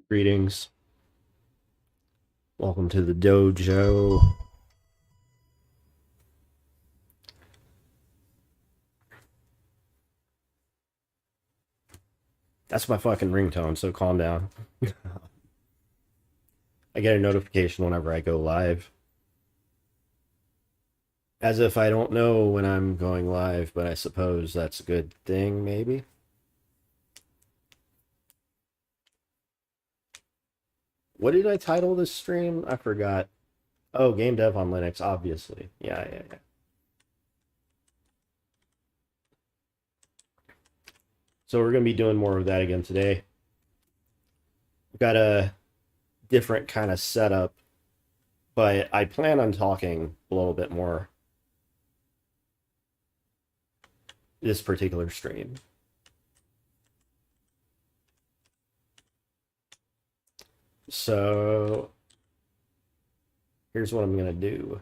Greetings. Welcome to the dojo. That's my fucking ringtone, so calm down. I get a notification whenever I go live. As if I don't know when I'm going live, but I suppose that's a good thing, maybe? What did I title this stream? I forgot. Oh, Gamedev on Linux, obviously. Yeah. So we're going to be doing more of that again today. We've got a different kind of setup, but I plan on talking a little bit more this particular stream. So here's what I'm going to do.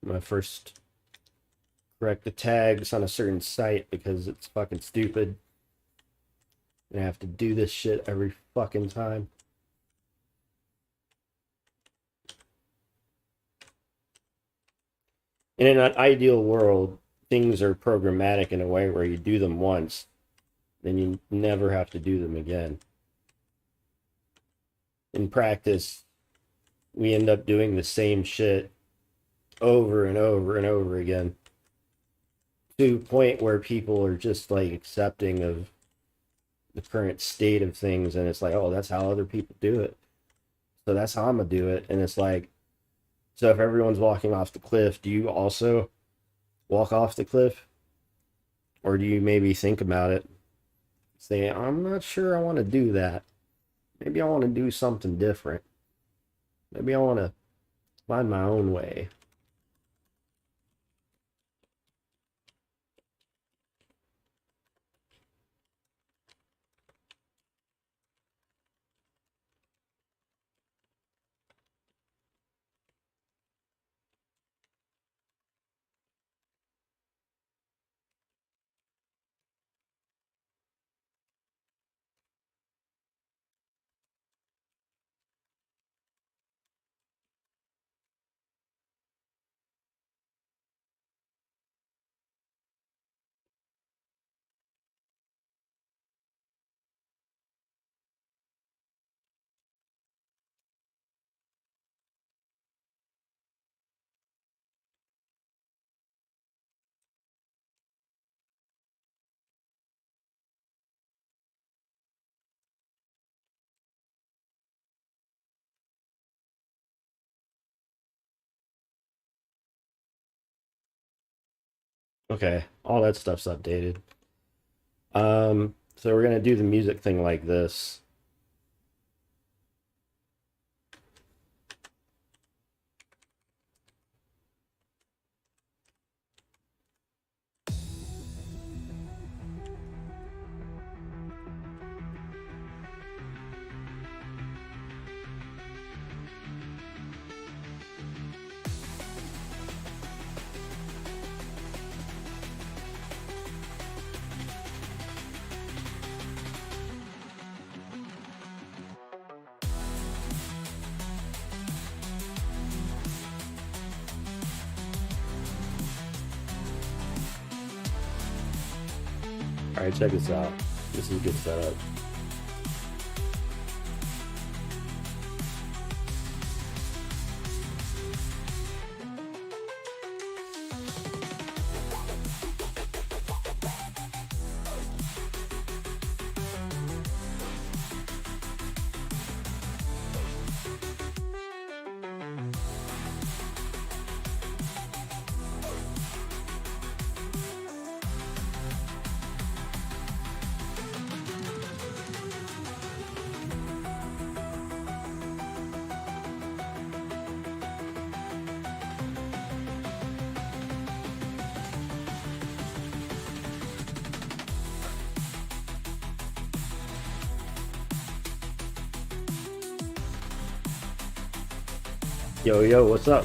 I'm going to first correct the tags on a certain site because it's fucking stupid. And I have to do this shit every fucking time. In an ideal world, things are programmatic in a way where you do them once, then you never have to do them again. In practice, we end up doing the same shit over and over and over again to a point where people are just like accepting of the current state of things, and it's like, oh, that's how other people do it, so that's how I'm gonna do it. And it's like, so if everyone's walking off the cliff, do you also walk off the cliff? Or do you maybe think about it, say, I'm not sure I want to do that, maybe I want to do something different, maybe I want to find my own way? Okay, all that stuff's updated. So we're gonna do the music thing like this. All right, check this out. This is a good setup. Yo, what's up?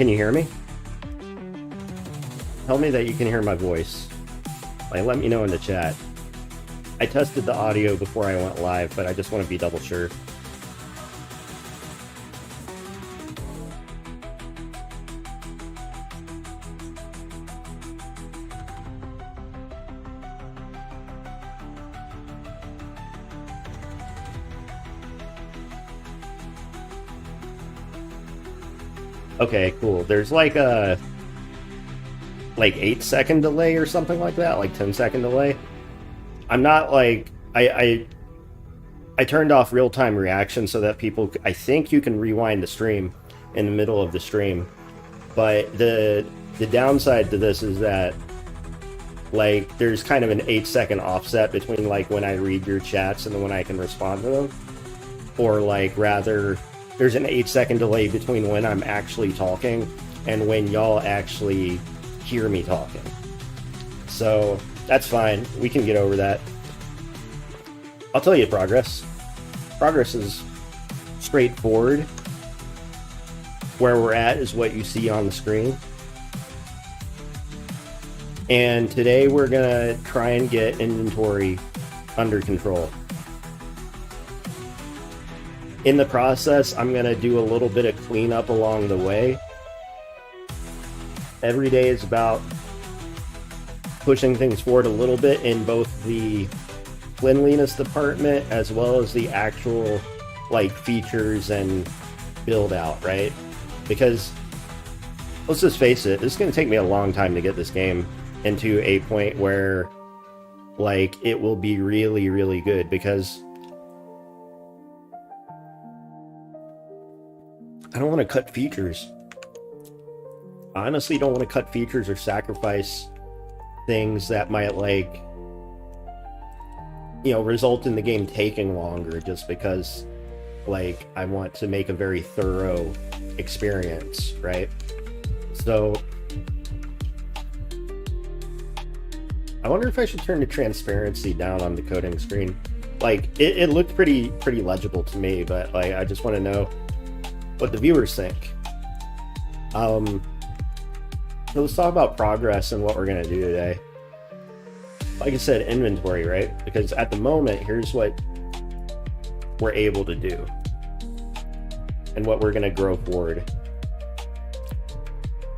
Can you hear me? Tell me that you can hear my voice. Like, let me know in the chat. I tested the audio before I went live, but I just want to be double sure. Okay, cool. There's like a 8-second delay or something like that, like 10-second delay. I'm not like I turned off real-time reaction so that people, I think you can rewind the stream in the middle of the stream. But the downside to this is that like there's kind of an 8-second offset between like when I read your chats and when I can respond to them. Or like rather there's an 8-second delay between when I'm actually talking and when y'all actually hear me talking. So that's fine. We can get over that. I'll tell you progress. Progress is straightforward. Where we're at is what you see on the screen. And today we're gonna try and get inventory under control. In the process, I'm going to do a little bit of cleanup along the way. Every day is about pushing things forward a little bit in both the cleanliness department as well as the actual like features and build out, right? Because let's just face it, this is going to take me a long time to get this game into a point where like it will be really, really good, because I don't want to cut features. I honestly don't want to cut features or sacrifice things that might, like, you know, result in the game taking longer just because, like, I want to make a very thorough experience, right? So, I wonder if I should turn the transparency down on the coding screen. Like, it looked pretty legible to me, but, like, I just want to know what the viewers think. So let's talk about progress and what we're going to do today. Like I said, inventory, right? Because at the moment, here's what we're able to do and what we're going to grow forward.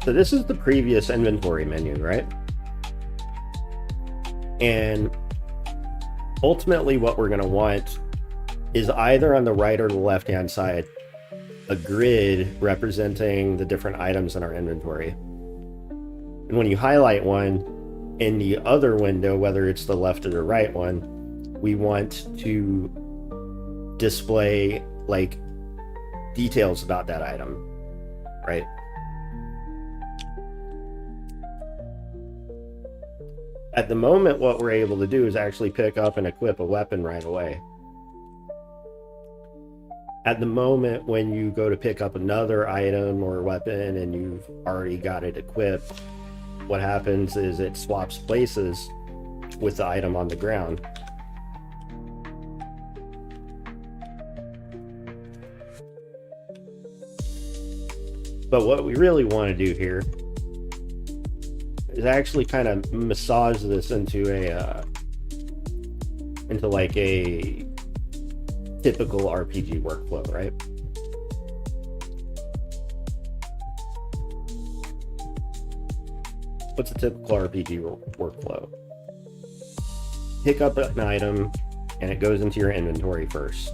So this is the previous inventory menu, right? And ultimately what we're going to want is either on the right or the left-hand side a grid representing the different items in our inventory. And when you highlight one, in the other window, whether it's the left or the right one, we want to display like details about that item, right? At the moment, what we're able to do is actually pick up and equip a weapon right away. At the moment, when you go to pick up another item or weapon and you've already got it equipped, what happens is it swaps places with the item on the ground. But what we really want to do here is actually kind of massage this into like a typical RPG workflow, right? What's a typical RPG workflow? Pick up an item and it goes into your inventory first.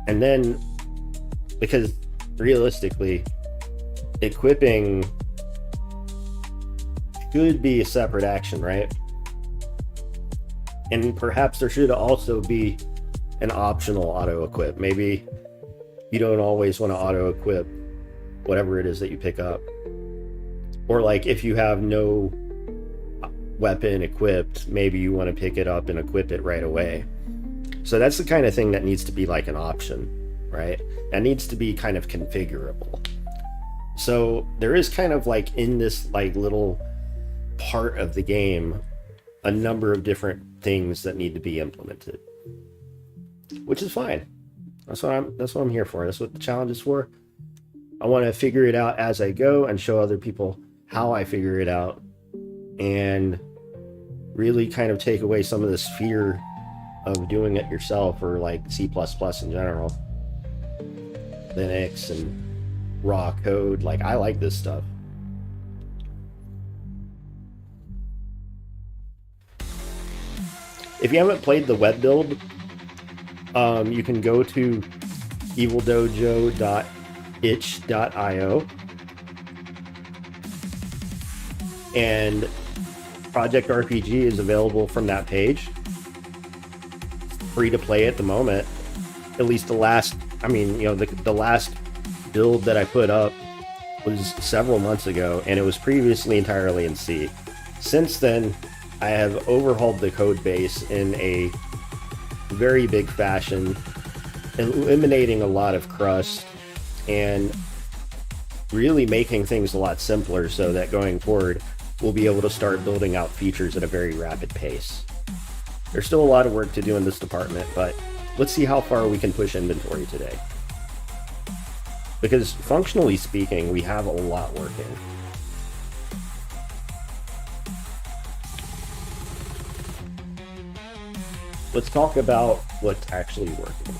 And then, because realistically, equipping should be a separate action, right? And perhaps there should also be an optional auto equip. Maybe you don't always want to auto equip whatever it is that you pick up. Or like if you have no weapon equipped, maybe you want to pick it up and equip it right away. So that's the kind of thing that needs to be like an option, right? That needs to be kind of configurable. So there is kind of like in this like little part of the game a number of different things that need to be implemented, which is fine. That's what I'm here for. That's what the challenge is for. I want to figure it out as I go and show other people how I figure it out, and really kind of take away some of this fear of doing it yourself, or like C++ in general, Linux and raw code. Like, I like this stuff. If you haven't played the web build, you can go to evildojo.itch.io, and Project RPG is available from that page. Free to play at the moment. At least the last, the last build that I put up was several months ago, and it was previously entirely in C. Since then, I have overhauled the code base in a very big fashion, eliminating a lot of crust and really making things a lot simpler, so that going forward we'll be able to start building out features at a very rapid pace. There's still a lot of work to do in this department, but let's see how far we can push inventory today. Because functionally speaking, we have a lot working. Let's talk about what's actually working.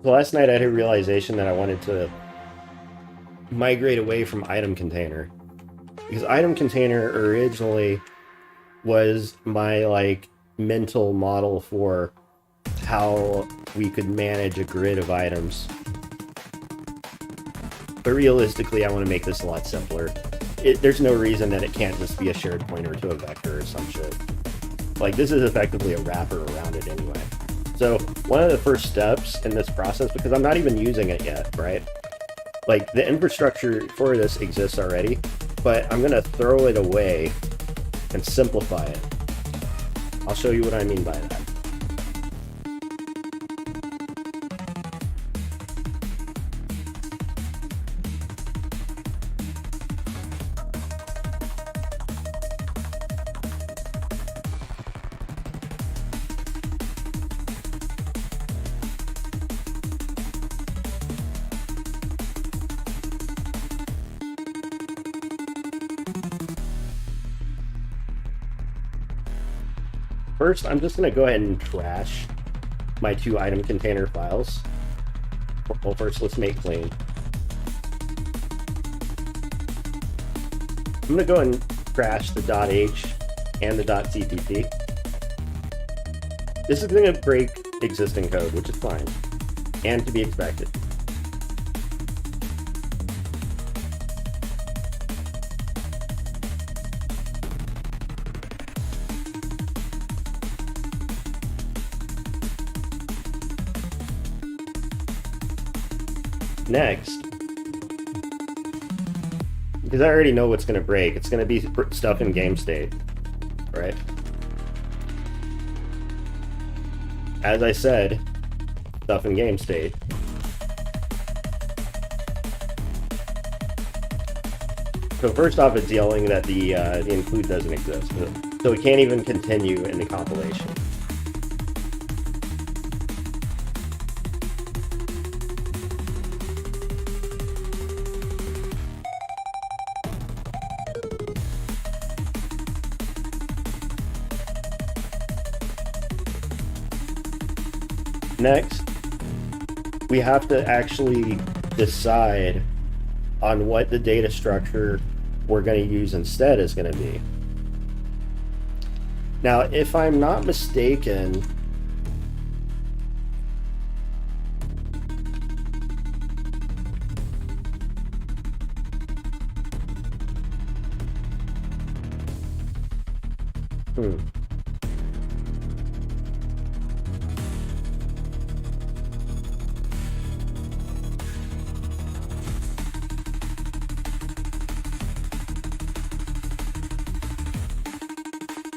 So last night I had a realization that I wanted to migrate away from item container, because item container originally was my mental model for how we could manage a grid of items. But realistically, I want to make this a lot simpler. There's no reason that it can't just be a shared pointer to a vector or some shit. Like, this is effectively a wrapper around it anyway. So one of the first steps in this process, because I'm not even using it yet, right? Like, the infrastructure for this exists already, but I'm going to throw it away and simplify it. I'll show you what I mean by that. First, I'm just going to go ahead and trash my two item container files. Well, first, let's make clean. I'm going to go and trash the .h and the .cpp. This is going to break existing code, which is fine, and to be expected. Next, because I already know what's going to break, it's going to be stuff in game state, right? As I said, stuff in game state. So first off, it's yelling that the include doesn't exist, so it can't even continue in the compilation. Next, we have to actually decide on what the data structure we're going to use instead is going to be. Now, if I'm not mistaken,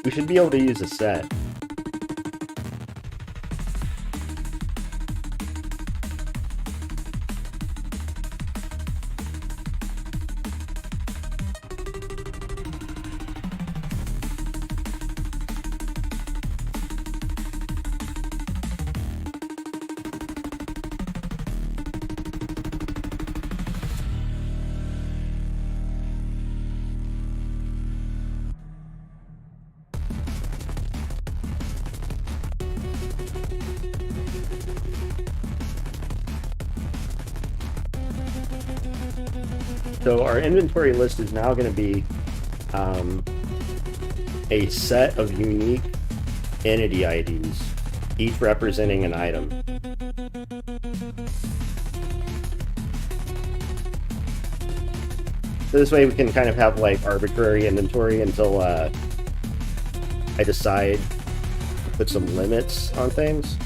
we should be able to use a set. So our inventory list is now going to be a set of unique entity IDs, each representing an item. So this way we can kind of have like arbitrary inventory until I decide to put some limits on things.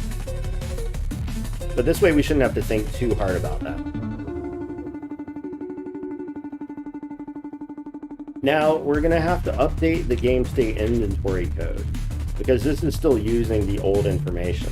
But this way we shouldn't have to think too hard about that. Now we're going to have to update the game state inventory code because this is still using the old information.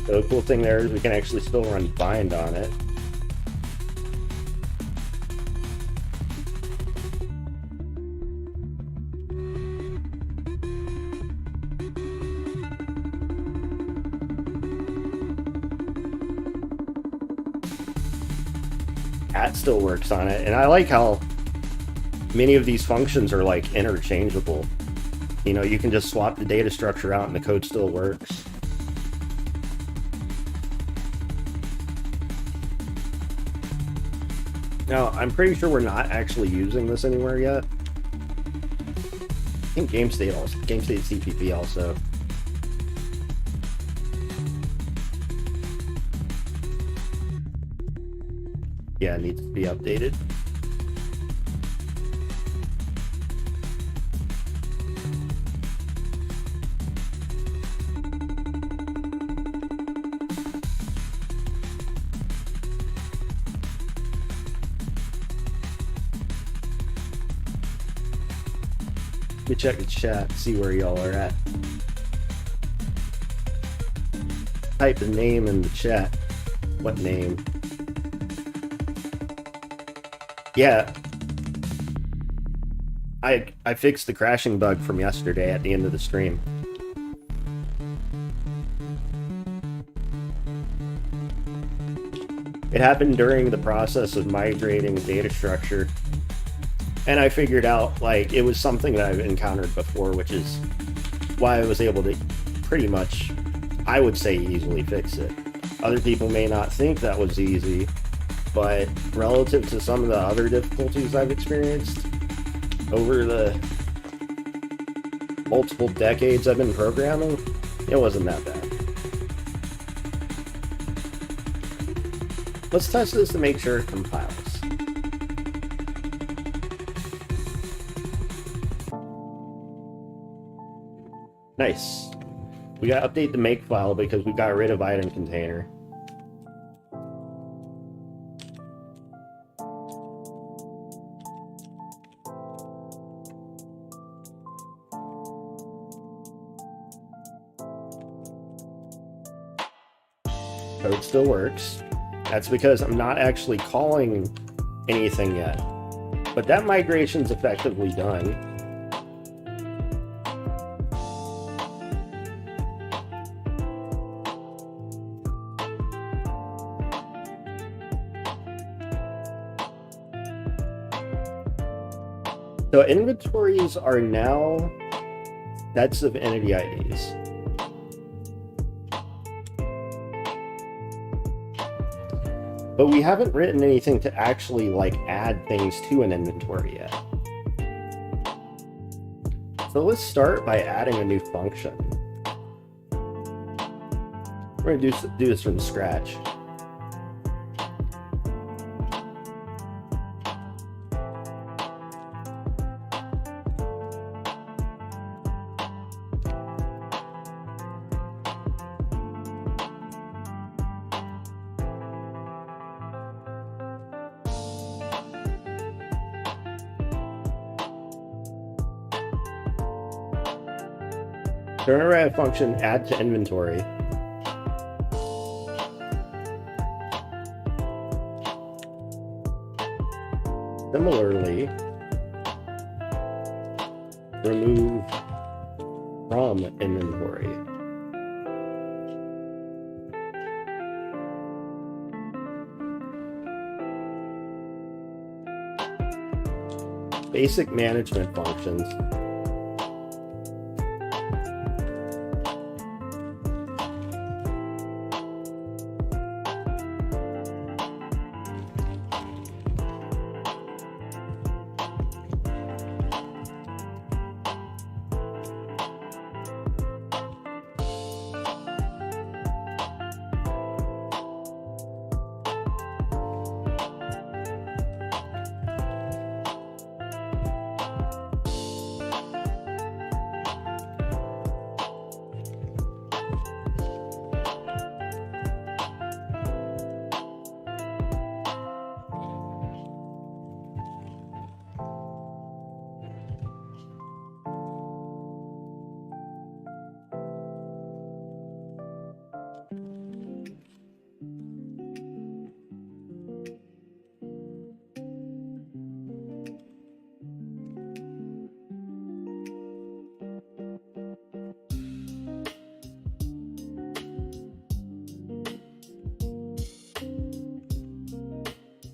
So the cool thing there is we can actually still run bind on it. Cat still works on it, and I like how many of these functions are like interchangeable. You know, you can just swap the data structure out and the code still works. Now, I'm pretty sure we're not actually using this anywhere yet. I think GameState CPP also. Yeah, it needs to be updated. Let me check the chat, see where y'all are at. Type the name in the chat. What name? Yeah. I fixed the crashing bug from yesterday at the end of the stream. It happened during the process of migrating data structure. And I figured out, like, it was something that I've encountered before, which is why I was able to pretty much, I would say, easily fix it. Other people may not think that was easy, but relative to some of the other difficulties I've experienced over the multiple decades I've been programming, it wasn't that bad. Let's test this to make sure it compiles. Nice. We gotta update the make file because we got rid of item container. Code still works. That's because I'm not actually calling anything yet. But that migration's effectively done. So inventories are now sets of entity IDs. But we haven't written anything to actually like add things to an inventory yet. So let's start by adding a new function. We're going to do this from scratch. So we're going to write a function add to inventory. Similarly, remove from inventory. Basic management functions.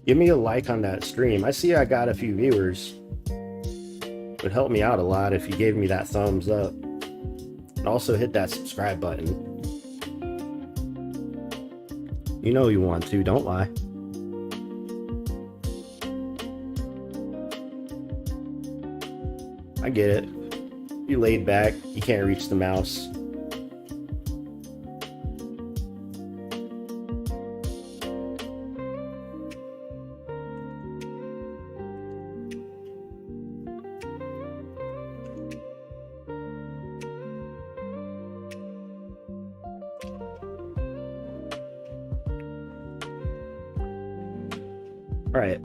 Give me a like on that stream. I see I got a few viewers. It would help me out a lot if you gave me that thumbs up. And also hit that subscribe button. You know you want to, don't lie. I get it. You laid back, you can't reach the mouse. All right.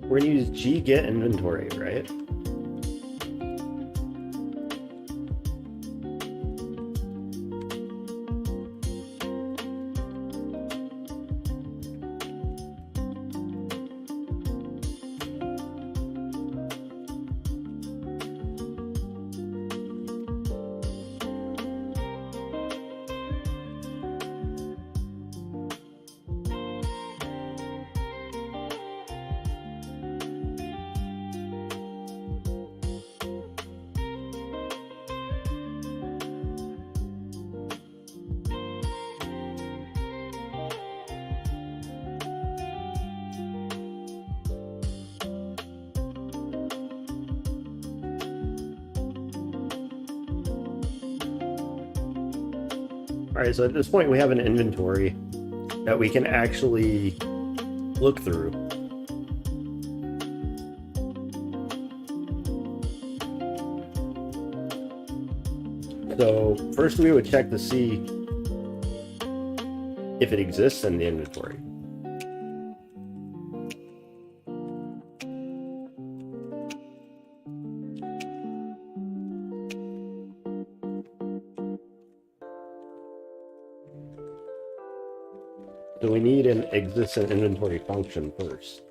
We're gonna use get inventory, right? All right, so at this point we have an inventory that we can actually look through. So first we would check to see if it exists in the inventory. So we need an existent inventory function first.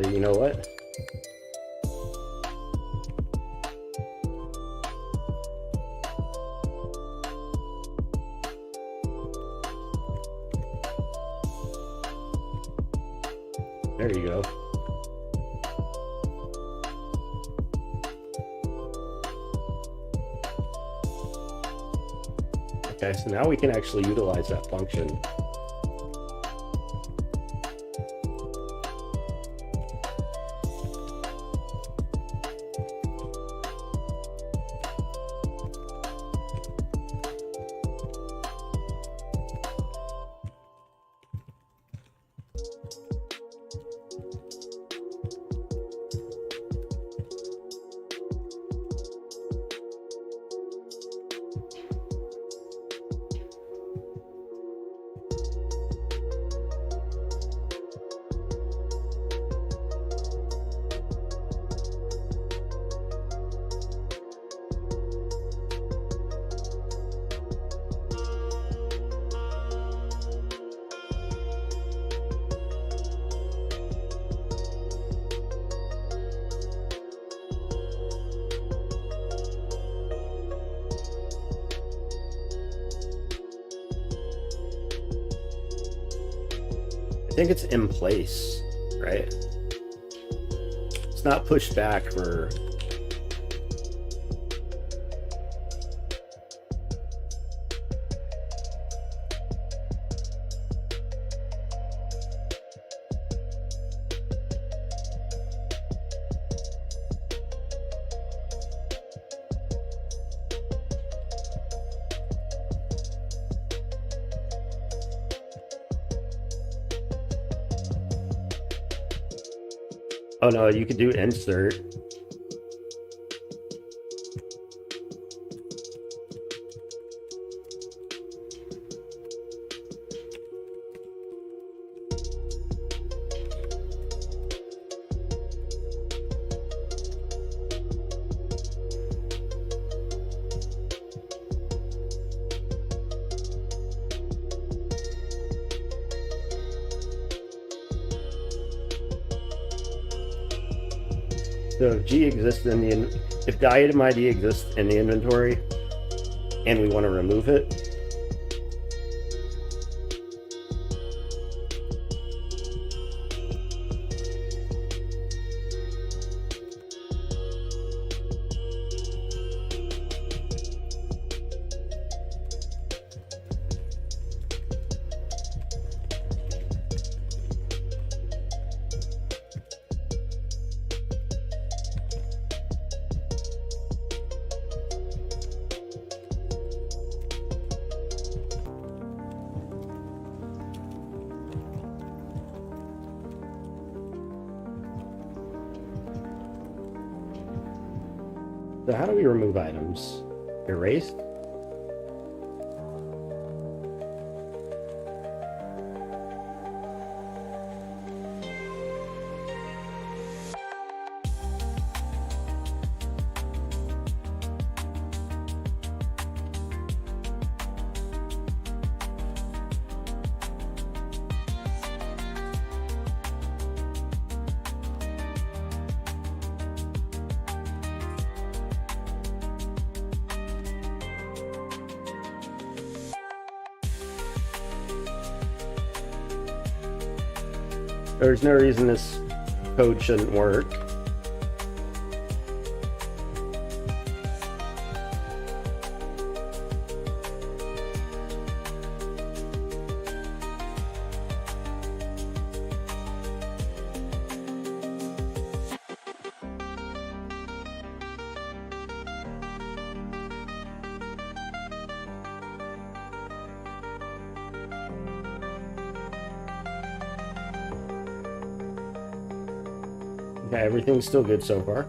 And you know what? There you go. Okay, so now we can actually utilize that function. I think it's in place, right? It's not pushed back for... Oh no, you could do insert. So if G exists in if the item ID exists in the inventory and we want to remove it, so how do we remove items? Erased? There's no reason this code shouldn't work. Okay, everything's still good so far.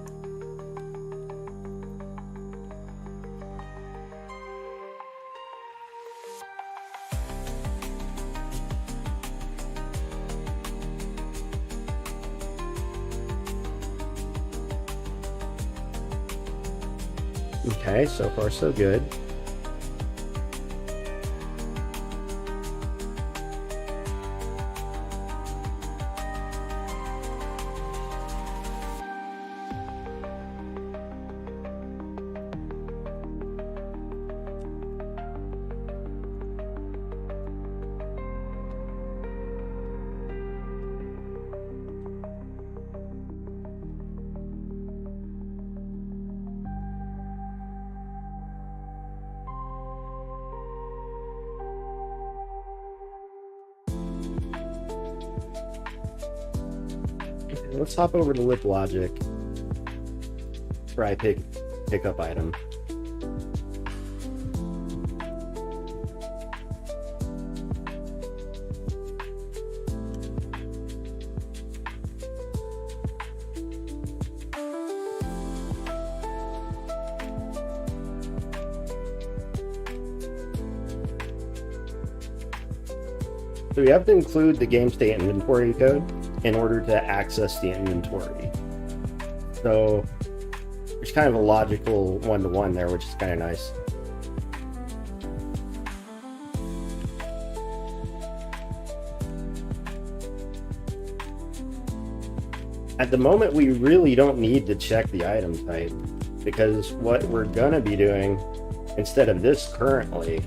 Okay, so far so good. let's hop over to lip logic. Try pick up item. So we have to include the game state inventory code in order to access the inventory. So there's kind of a logical one-to-one there, which is kind of nice. At the moment, we really don't need to check the item type, because what we're gonna be doing instead of this currently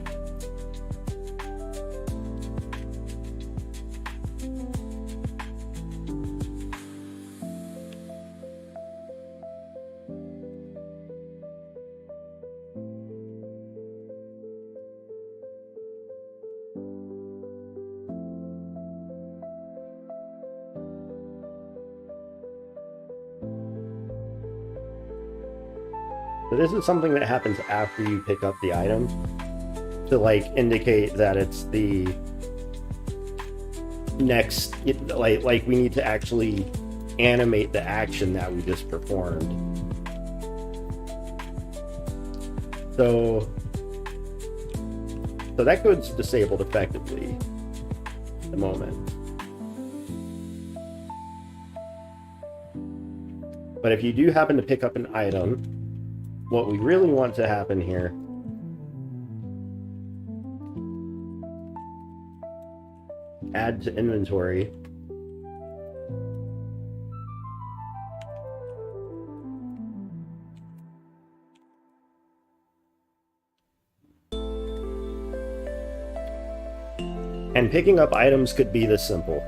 So this is something that happens after you pick up the item to like indicate that it's the next, like we need to actually animate the action that we just performed. So that code's disabled effectively at the moment. But if you do happen to pick up an item, what we really want to happen here add to inventory. And picking up items could be this simple.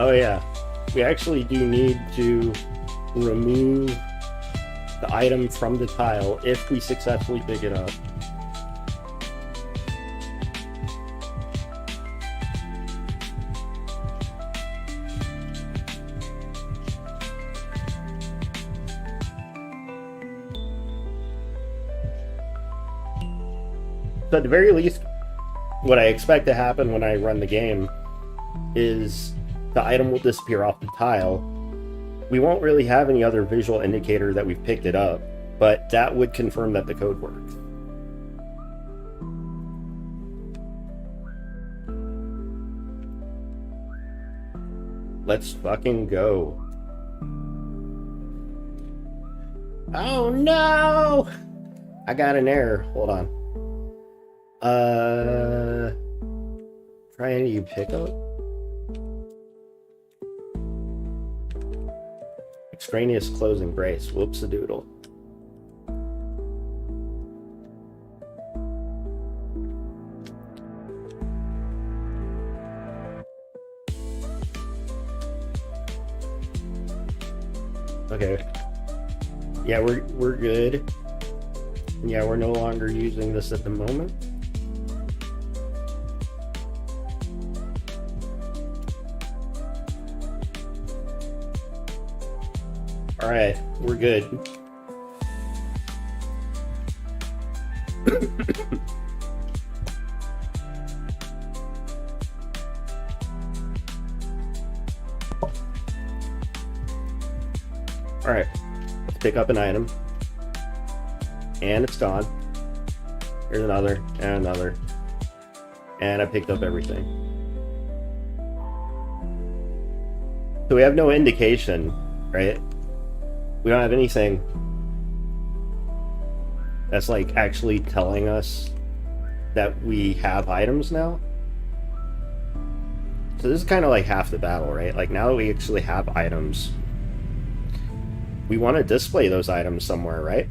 Oh yeah, we actually do need to remove the item from the tile if we successfully pick it up. So at the very least, what I expect to happen when I run the game is the item will disappear off the tile. We won't really have any other visual indicator that we've picked it up, but that would confirm that the code works. Let's fucking go. Oh no! I got an error. Hold on. Try any pickup? Extraneous closing brace. Whoops-a-doodle. Okay. Yeah, we're good. Yeah, we're no longer using this at the moment. All right, we're good. Alright, let's pick up an item. And it's gone. Here's another, and another. And I picked up everything. So we have no indication, right? We don't have anything that's like actually telling us that we have items now. So this is kind of like half the battle, right? Like now that we actually have items, we want to display those items somewhere, right?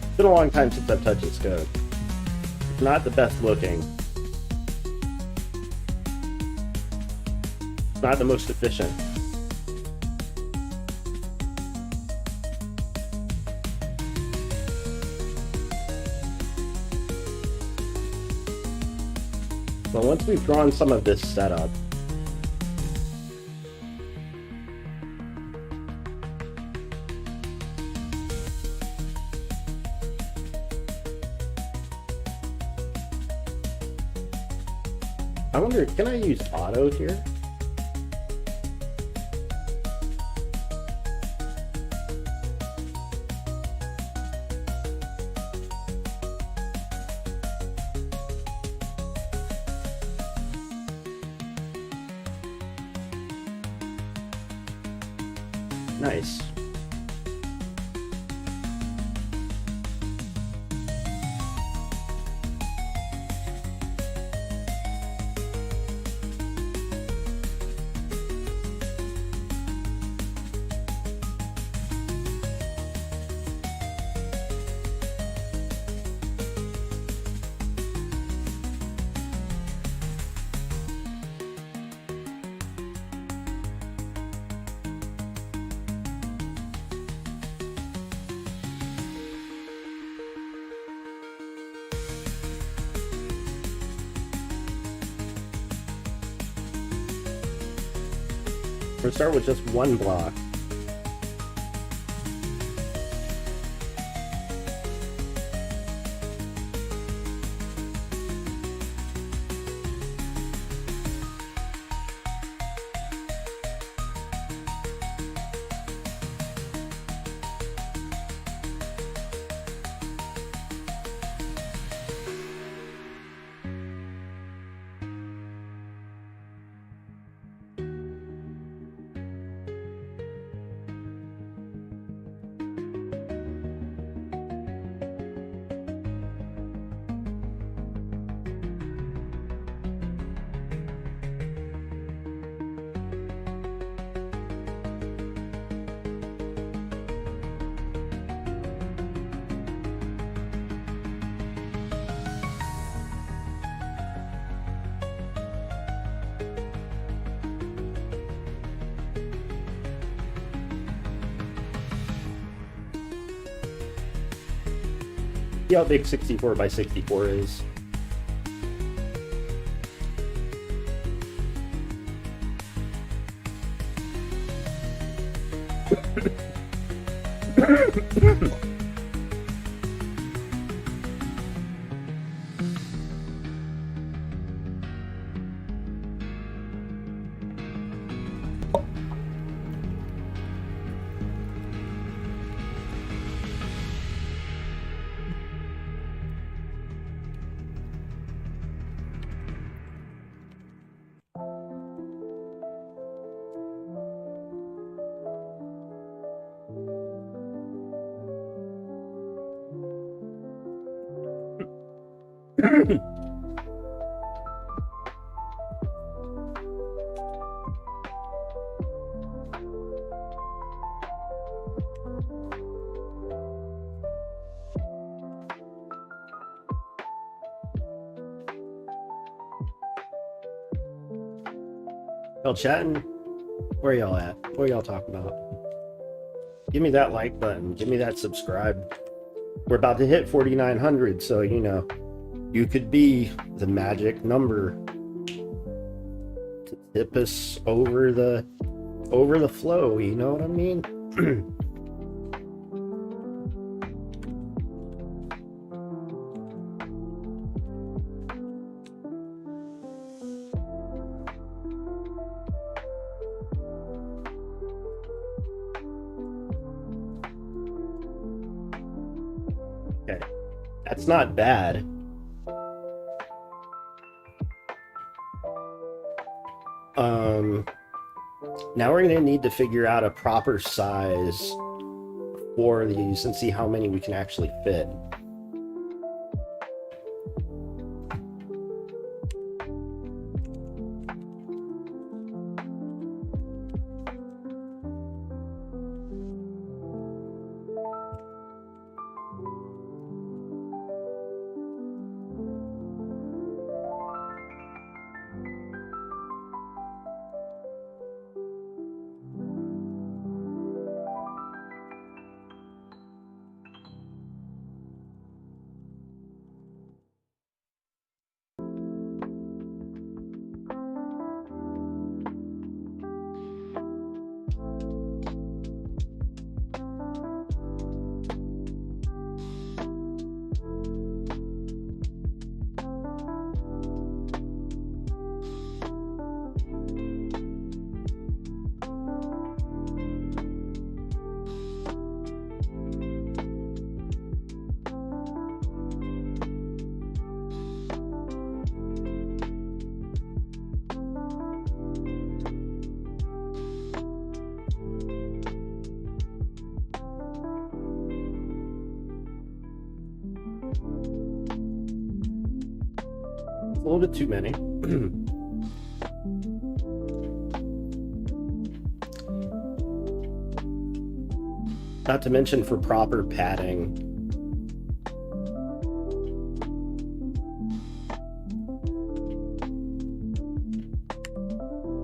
It's been a long time since I've touched this code. It's not the best looking. It's not the most efficient. But once we've drawn some of this setup, I wonder, can I use auto here? Nice. We're gonna start with just one block. See how big 64 by 64 is. Y'all chatting? Where y'all at? What y'all talking about? Give me that like button. Give me that subscribe. We're about to hit 4,900, so you know, you could be the magic number to tip us over the flow. You know what I mean? Okay, that's not bad. Now we're gonna need to figure out a proper size for these and see how many we can actually fit. A little bit too many. Not to mention for proper padding.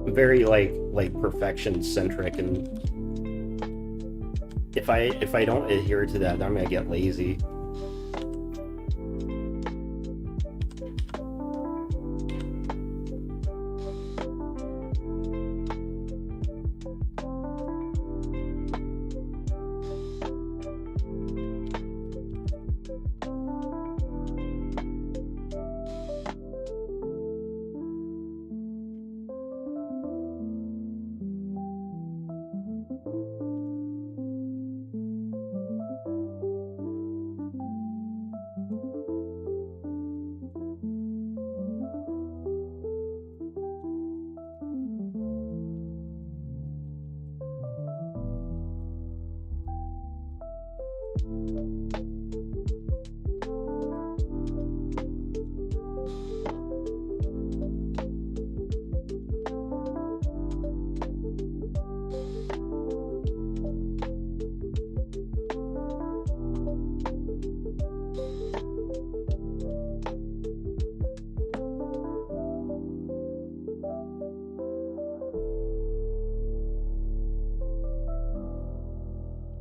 I'm very like perfection centric, and if I don't adhere to that, I'm gonna get lazy.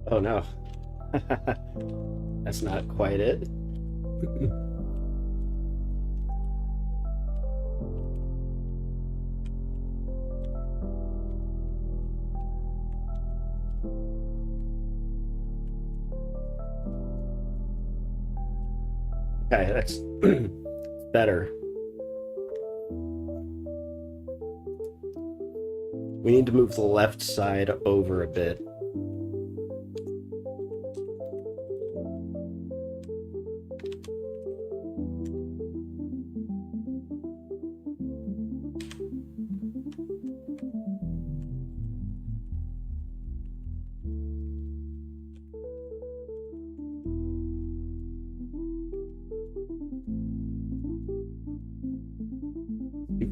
Oh no. That's not quite it. Okay, that's better. We need to move the left side over a bit.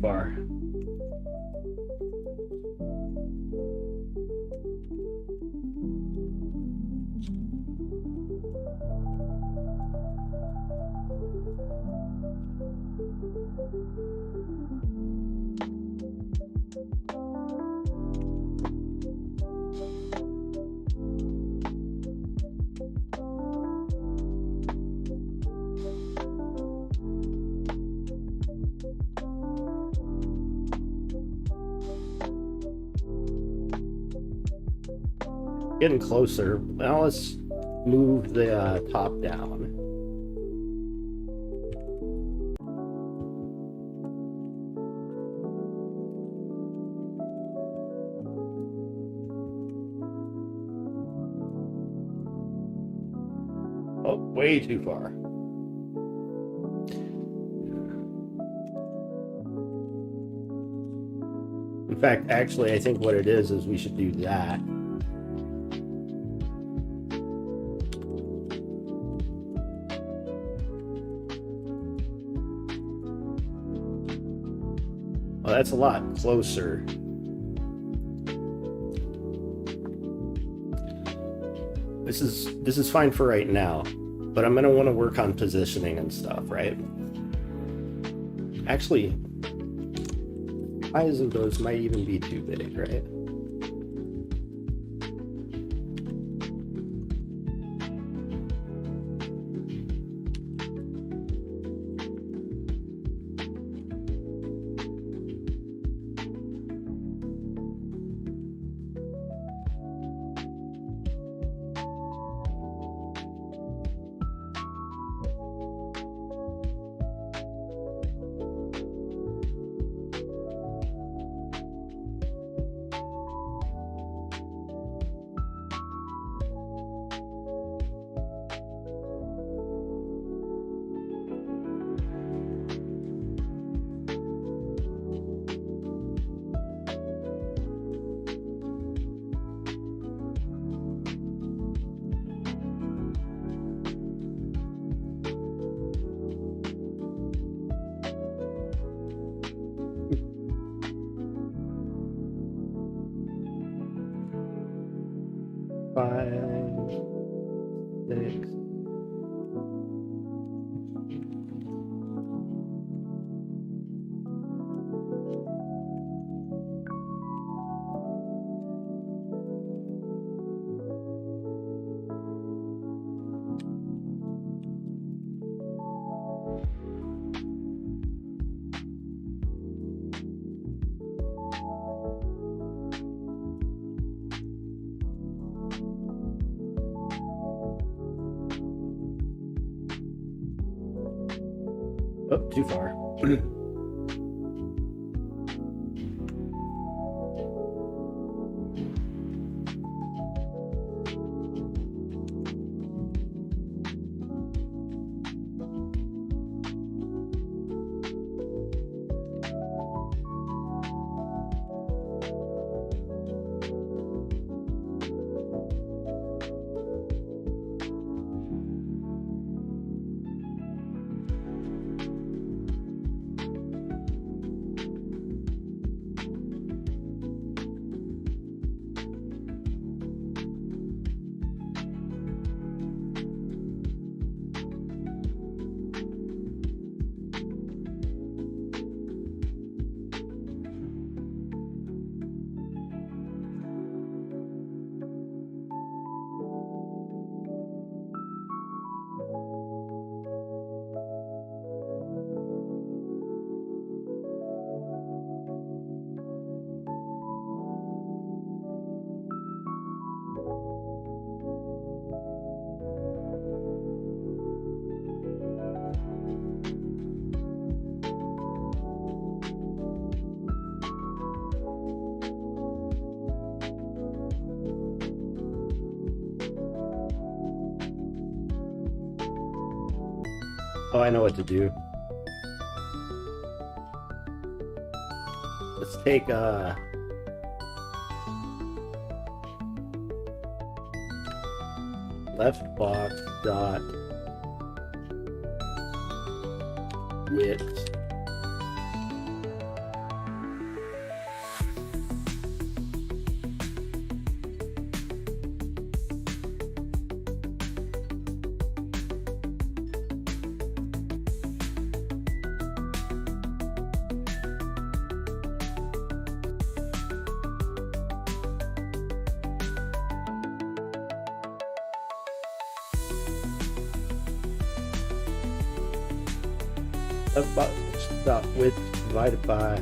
far. Getting closer. Now let's move the top down. Oh, way too far. In fact, actually, I think what it is we should do that. Well, that's a lot closer. This is fine for right now, but I'm gonna want to work on positioning and stuff, right? Actually, eyes of those might even be too big, right? Five, six. Oh, too far. Oh, I know what to do. Let's take left box dot width Stop width divided by.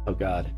Oh God.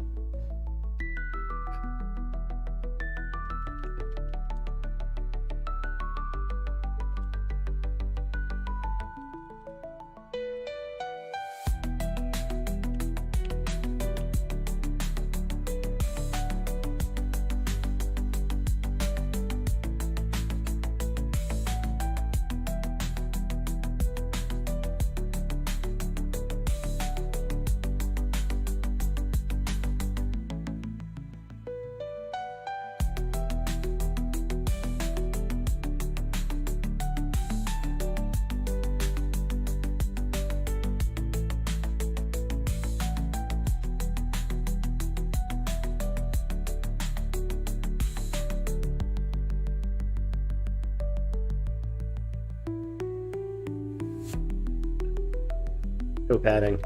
No padding.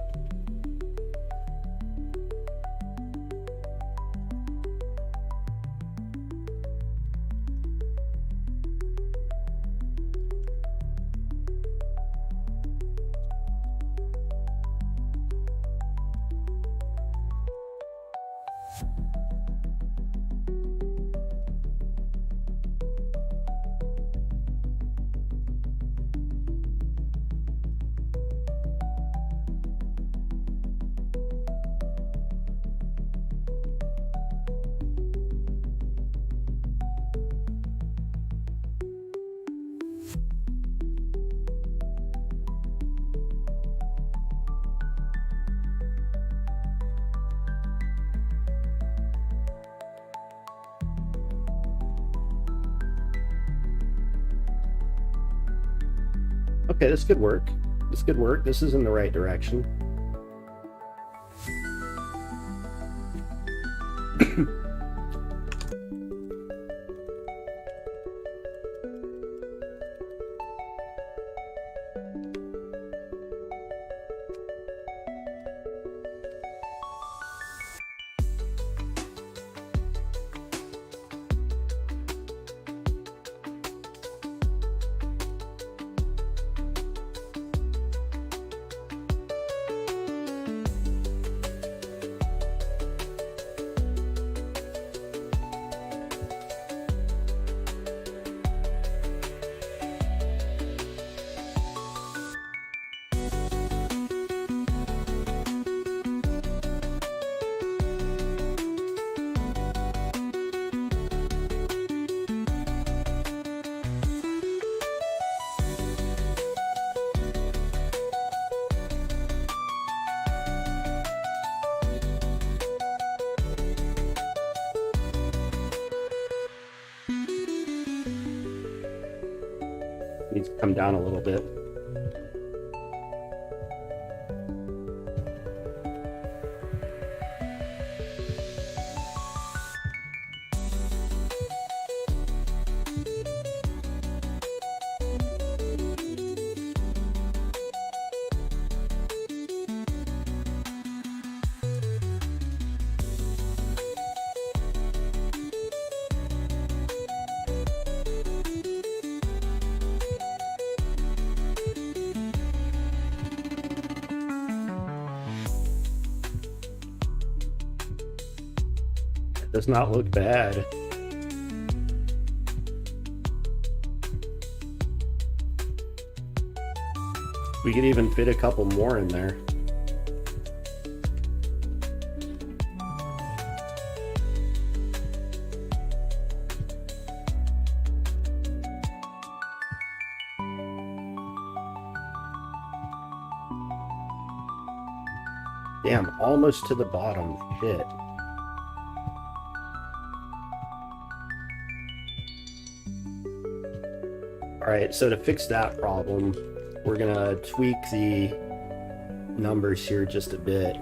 Okay, this could work. This could work. This is in the right direction. Needs to come down a little bit. Does not look bad. We could even fit a couple more in there. Damn, almost to the bottom. Shit. Alright, so to fix that problem, we're gonna tweak the numbers here just a bit.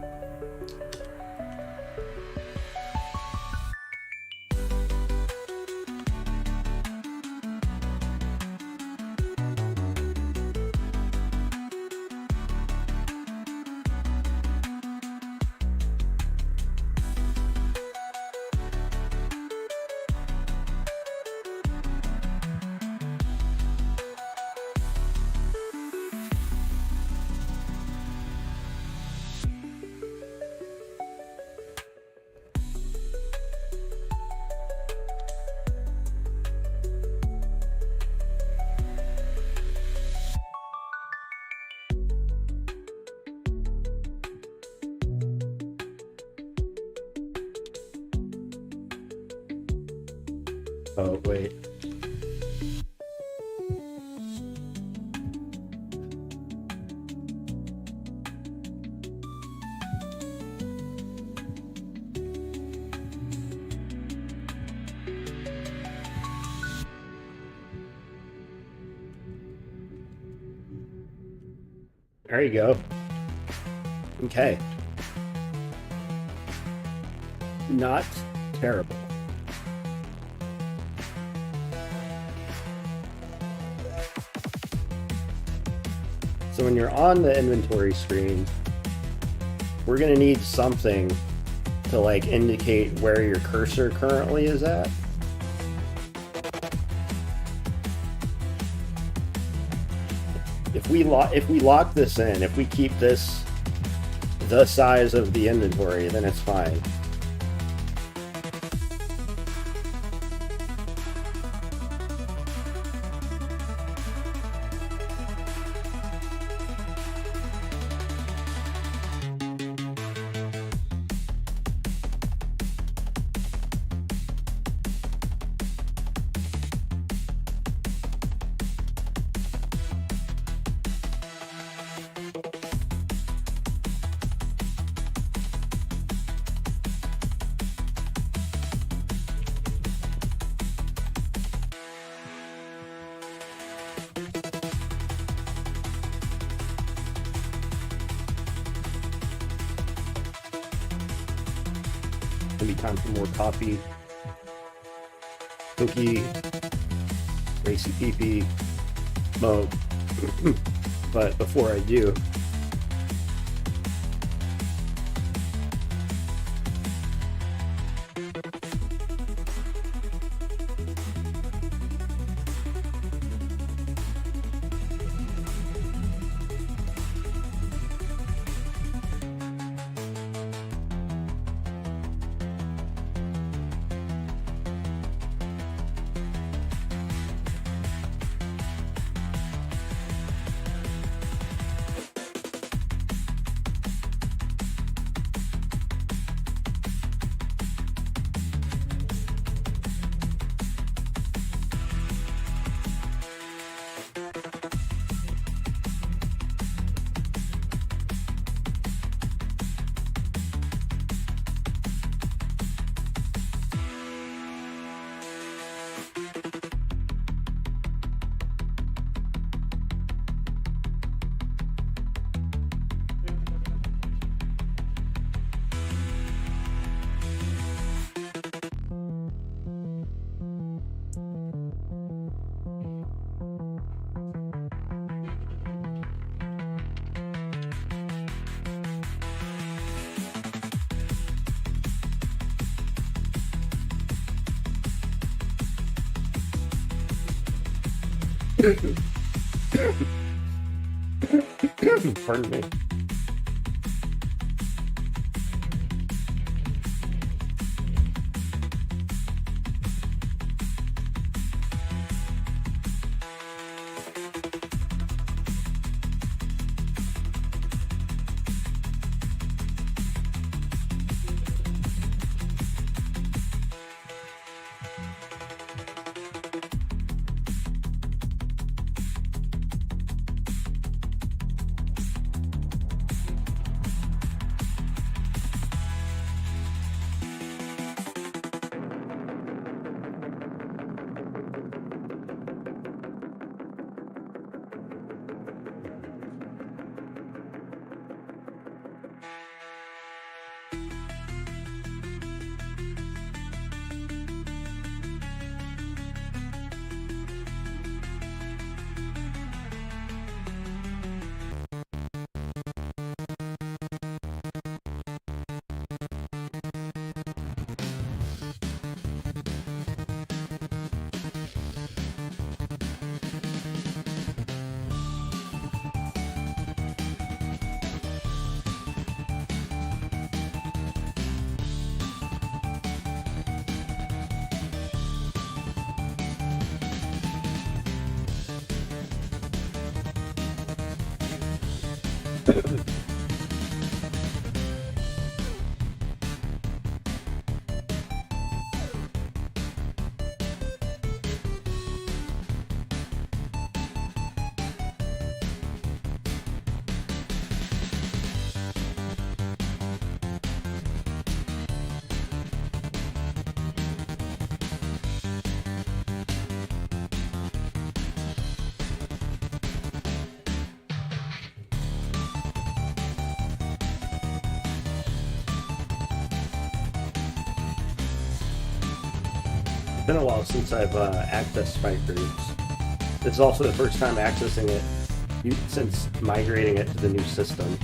Oh, wait. There you go. Okay. Not terrible. So when you're on the inventory screen, we're going to need something to like indicate where your cursor currently is at. If we lock this in, if we keep this the size of the inventory, then it's fine. Gonna be time for more coffee, cookie, racy pee-pee, smoke. But before I do, pardon me. It's been a while since I've accessed my groups. This is also the first time accessing it since migrating it to the new system.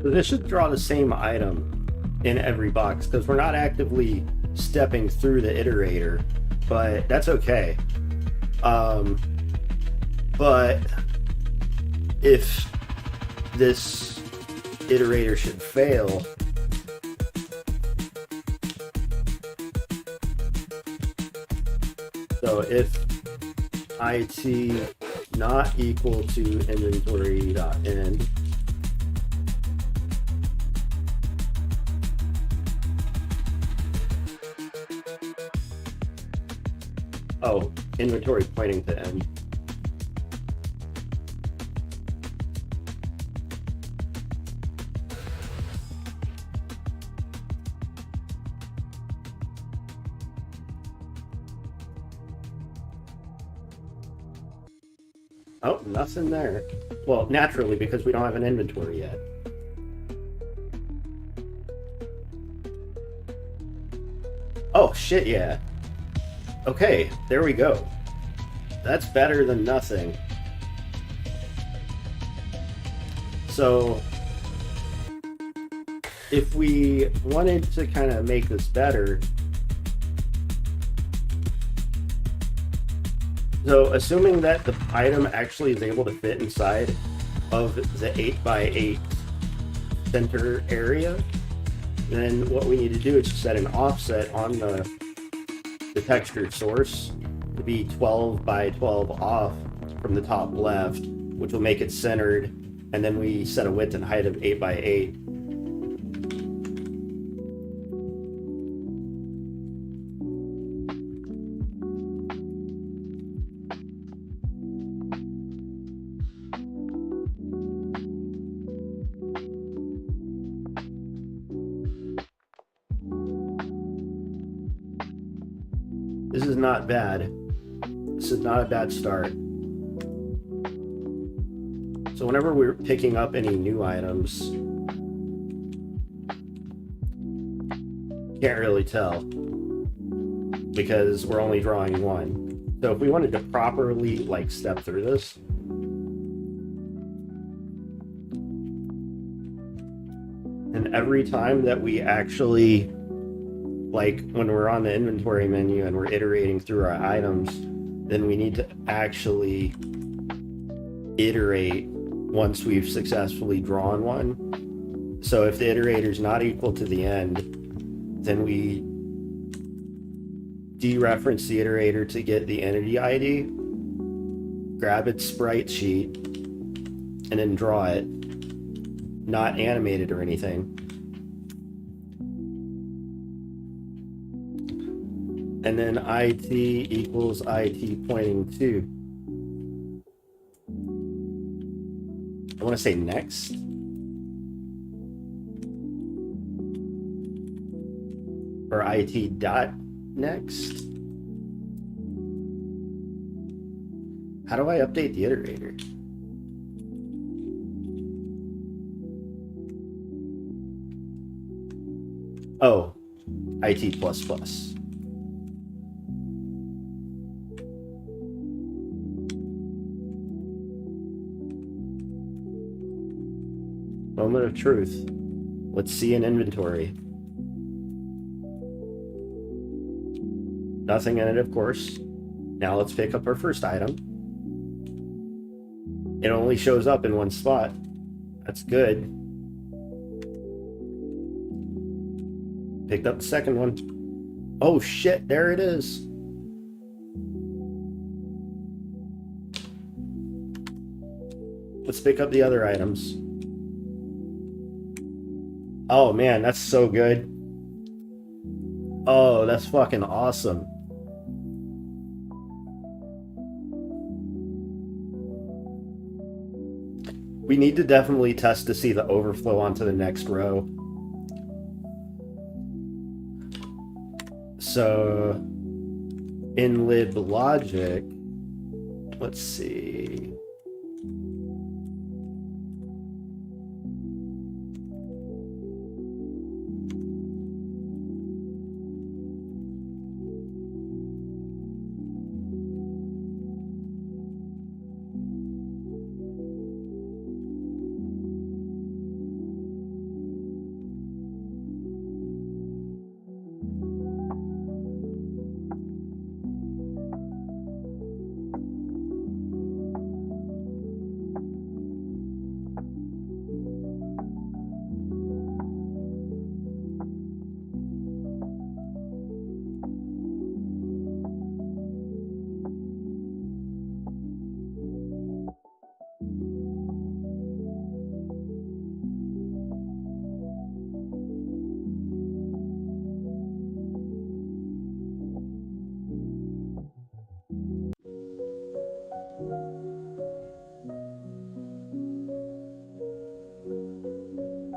So this should draw the same item in every box because we're not actively stepping through the iterator, but that's okay. But if this iterator should fail, so if it not equal to inventory.end, oh, inventory pointing to end. Oh, nothing there. Well, naturally, because we don't have an inventory yet. Oh, shit, yeah. Okay, there we go. That's better than nothing. So, if we wanted to kind of make this better, so assuming that the item actually is able to fit inside of the 8x8 center area, then what we need to do is set an offset on the texture source to be 12 by 12 off from the top left, which will make it centered, and then we set a width and height of 8x8. This is not bad. This is not a bad start. So whenever we're picking up any new items, can't really tell because we're only drawing one. So if we wanted to properly like step through this, and every time that we actually, like when we're on the inventory menu and we're iterating through our items, then we need to actually iterate once we've successfully drawn one. So if the iterator is not equal to the end, then we dereference the iterator to get the entity ID, grab its sprite sheet, and then draw it, not animated or anything. And then IT equals IT pointing to. I want to say next. Or IT dot next. How do I update the iterator? Oh, IT plus plus. Moment of truth. Let's see an inventory. Nothing in it, of course. Now let's pick up our first item. It only shows up in one spot. That's good. Picked up the second one. Oh shit, there it is. Let's pick up the other items. Oh man, that's so good. Oh, that's fucking awesome. We need to definitely test to see the overflow onto the next row. So in lib logic, let's see.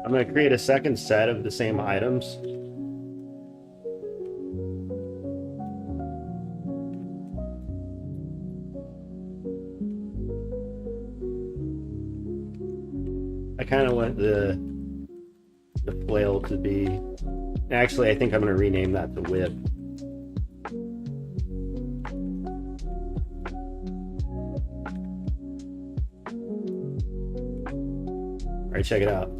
I'm going to create a second set of the same items. I kind of want the flail to be... Actually, I think I'm going to rename that to whip. Alright, check it out.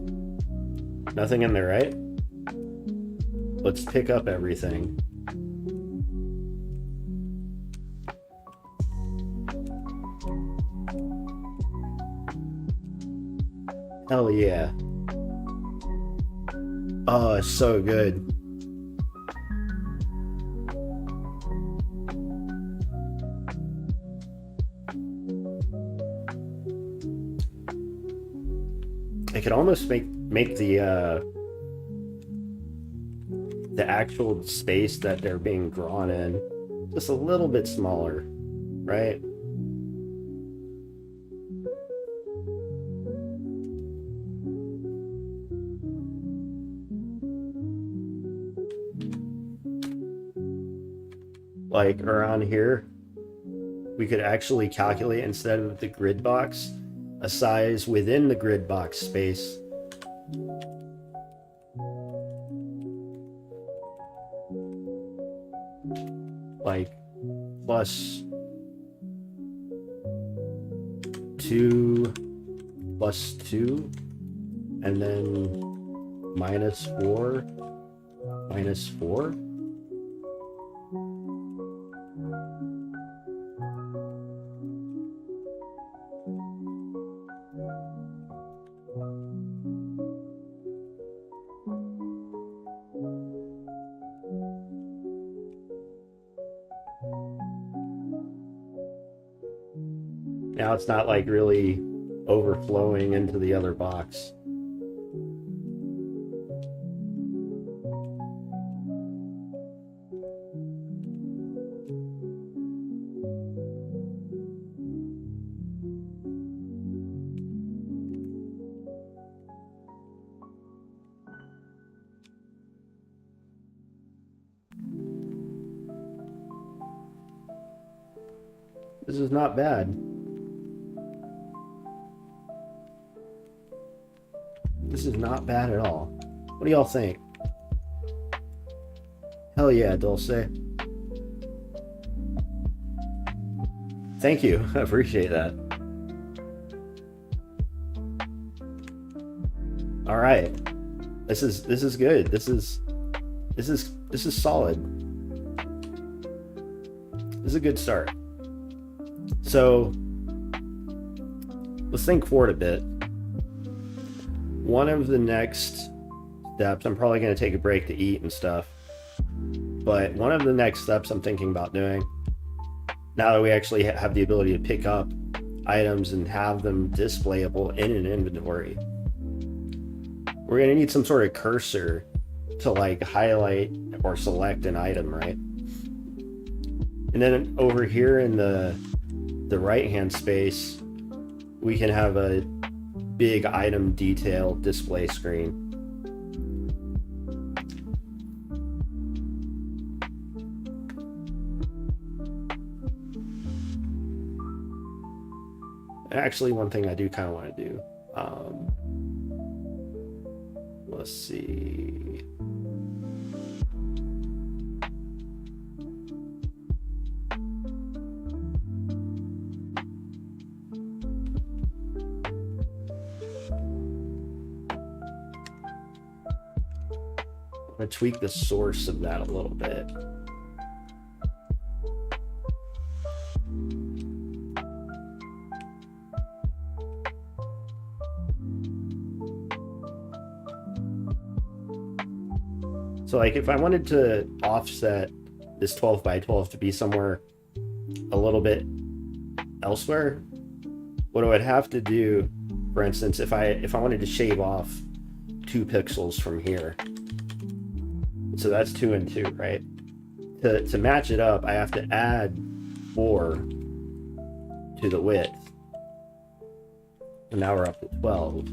Nothing in there, right? Let's pick up everything. Hell yeah. Oh, it's so good. I could almost make the actual space that they're being drawn in just a little bit smaller, right? Like around here, we could actually calculate, instead of the grid box, a size within the grid box space. Like +2 +2, and then -4 -4. Now it's not like really overflowing into the other box. This is not bad. This is not bad at all. What do y'all think? Hell yeah, Dulce. Thank you. I appreciate that. All right. This is good. This is solid. This is a good start. So let's think forward a bit. One of the next steps, I'm probably going to take a break to eat and stuff, but one of the next steps I'm thinking about doing, now that we actually have the ability to pick up items and have them displayable in an inventory, we're going to need some sort of cursor to like highlight or select an item, right? And then over here in the right hand space, we can have a big item detail display screen. Actually, one thing I do kind of want to do, let's see. I'm going to tweak the source of that a little bit. So like if I wanted to offset this 12 by 12 to be somewhere a little bit elsewhere, what I would have to do, for instance, if I wanted to shave off 2 pixels from here, so that's 2 and 2, right? To match it up, I have to add 4 to the width. And now we're up to 12.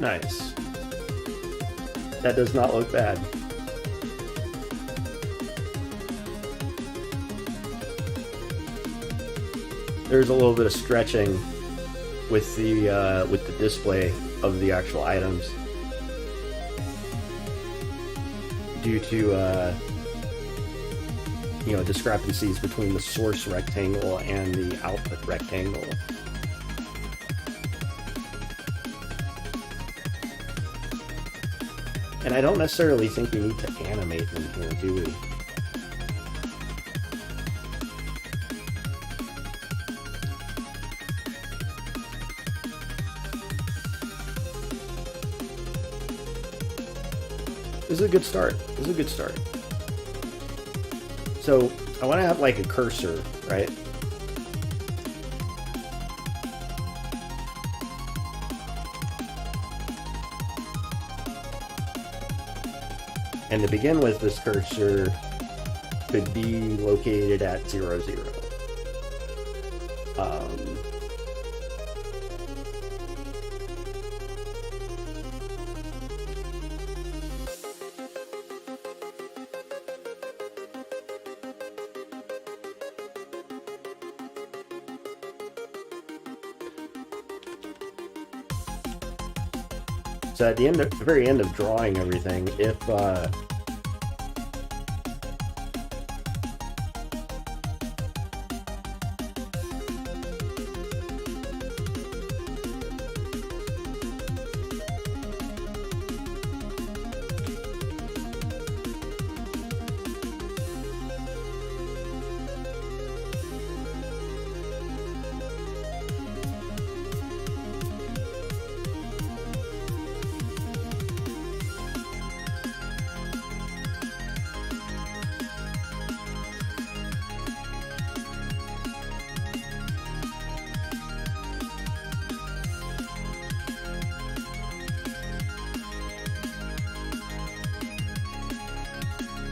Nice. That does not look bad. There's a little bit of stretching with the display of the actual items due to discrepancies between the source rectangle and the output rectangle. And I don't necessarily think we need to animate them here, do we? This is a good start. This is a good start. So I want to have like a cursor, right? And to begin with, this cursor could be located at 0, 0. So at the very end of drawing everything, if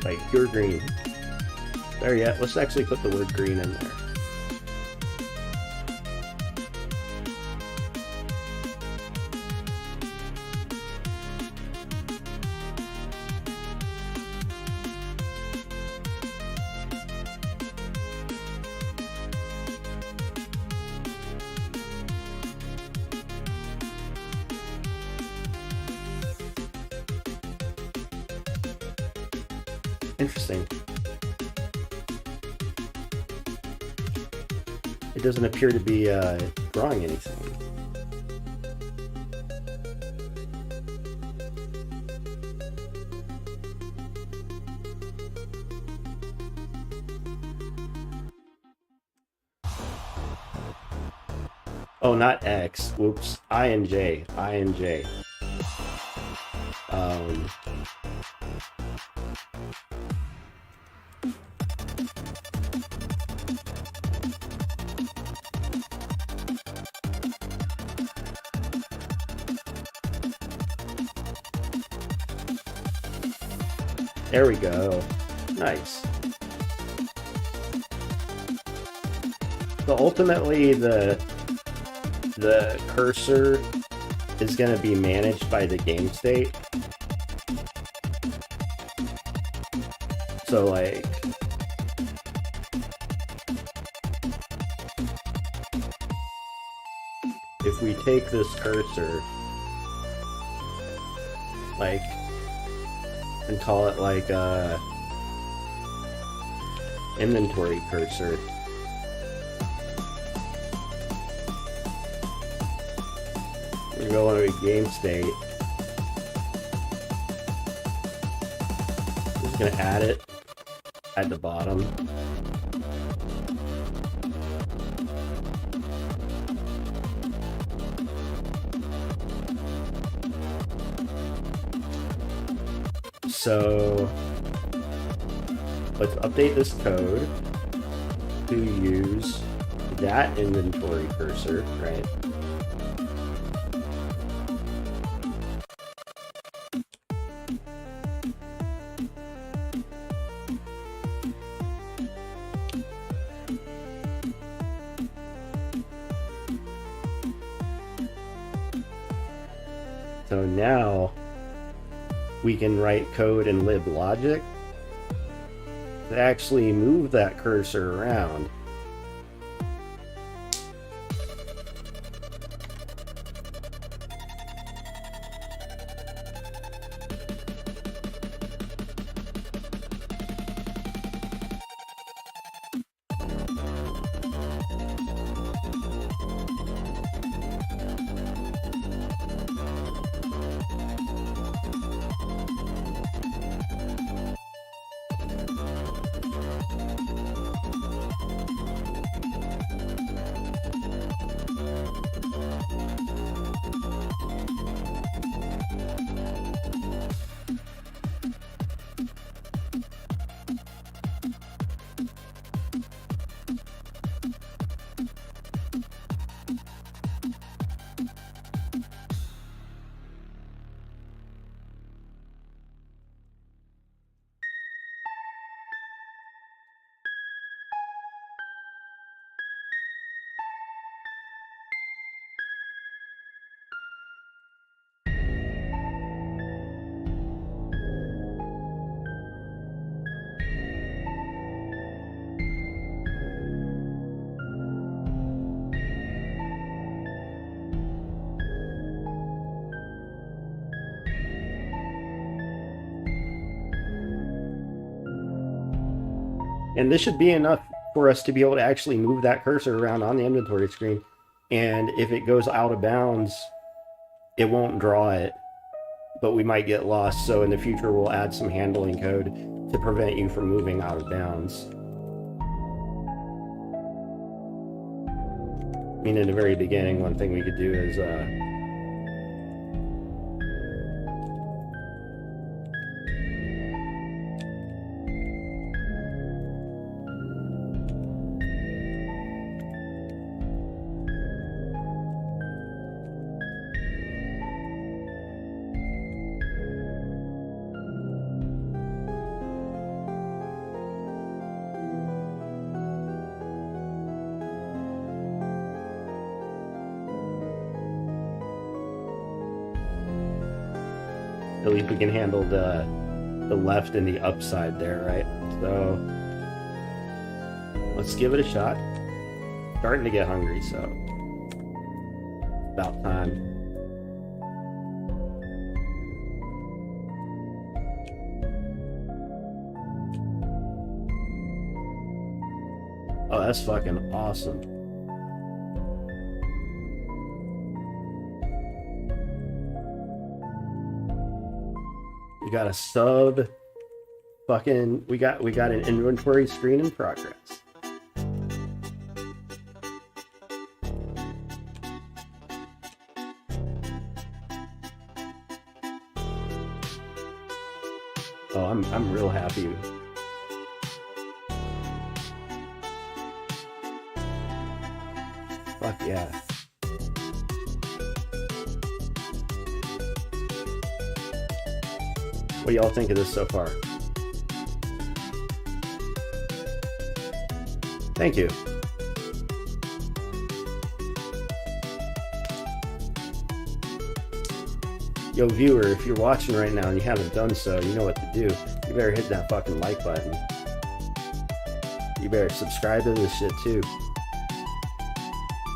like pure green. There, yeah, let's actually put the word green in there. Interesting. It doesn't appear to be drawing anything. Oh, not X. Whoops. I and J. I and J. There we go. Nice. So ultimately, the cursor is going to be managed by the game state. So like, if we take this cursor, like, and call it like a inventory cursor, we're going to a game state. Just gonna add it at the bottom. So let's update this code to use that inventory cursor, right? So now we can write code in lib logic to actually move that cursor around. And this should be enough for us to be able to actually move that cursor around on the inventory screen. And if it goes out of bounds, it won't draw it, but we might get lost. So in the future, we'll add some handling code to prevent you from moving out of bounds. I mean, in the very beginning, one thing we could do is at least we can handle the left and the upside there, right? So let's give it a shot. Starting to get hungry, so about time. Oh, that's fucking awesome. We got a sub fucking we got an inventory screen in progress. Oh, I'm real happy. Fuck yeah. What do y'all think of this so far? Thank you. Yo, viewer, if you're watching right now and you haven't done so, you know what to do. You better hit that fucking like button. You better subscribe to this shit too.